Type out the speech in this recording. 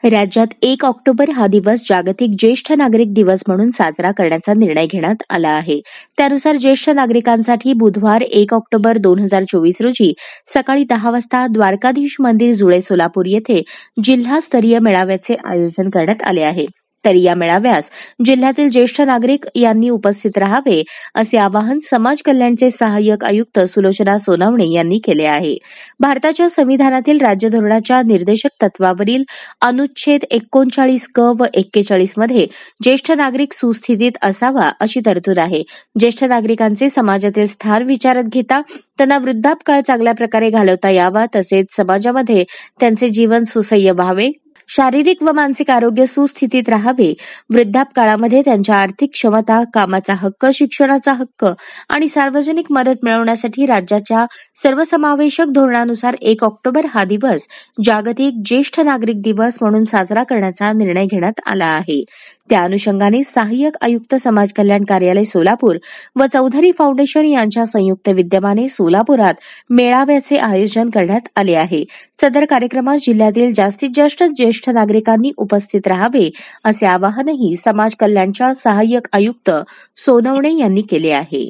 राज्यात 1 ऑक्टोबर हा दिवस जागतिक ज्येष्ठ नागरिक दिवस म्हणून साजरा करण्याचा निर्णय घेण्यात आला आहे. त्यानुसार ज्येष्ठ नागरिकांसाठी बुधवार 1 ऑक्टोबर 2024 रोजी सकाळी 10 वाजता द्वारकाधीश मंदिर जुळे सोलापूर येथे जिल्हास्तरीय मेळाव्याचे आयोजन करण्यात आले आहे. तर या मेळाव्यास जिल्ह्यातील ज्येष्ठ नागरिक यांनी उपस्थित राहावे असे आवाहन समाज कल्याणचे सहाय्यक आयुक्त सुलोचना सोनावणे यांनी केले आहे. भारताच्या संविधानातील राज्य धोरणाच्या निर्देशक तत्वावरील अनुच्छेद 39 क व 41 मध्ये ज्येष्ठ नागरिक सुस्थितीत असावा अशी तरतूद आहे. ज्येष्ठ नागरिकांचे समाजातील स्थान विचारात घेता त्यांना वृद्धापकाळ चांगल्या प्रकारे घालवता यावा, तसेच समाजामध्ये त्यांचे जीवन सुसह्य व्हावे, शारीरिक व मानसिक आरोग्य सुस्थितीत राहावे, वृद्धापकाळामध्ये त्यांच्या आर्थिक क्षमता, कामाचा हक्क, शिक्षणाचा हक्क आणि सार्वजनिक मदत मिळवण्यासाठी राज्याच्या सर्वसमावेशक धोरणानुसार 1 ऑक्टोबर हा दिवस जागतिक ज्येष्ठ नागरिक दिवस म्हणून साजरा करण्याचा निर्णय घेण्यात आला आहे. त्या अनुषंगाने सहाय्यक आयुक्त समाज कल्याण कार्यालय सोलापूर व चौधरी फाउंडेशन यांच्या संयुक्त विद्यमाने सोलापुरात मेळाव्याचे आयोजन करण्यात आले आहे. सदर कार्यक्रमात जिल्ह्यातील जास्तीत जास्त ज्येष्ठ नागरिकांनी उपस्थित राहावे असे आवाहनही समाज कल्याणच्या सहाय्यक आयुक्त सोनवणे यांनी केले आहे.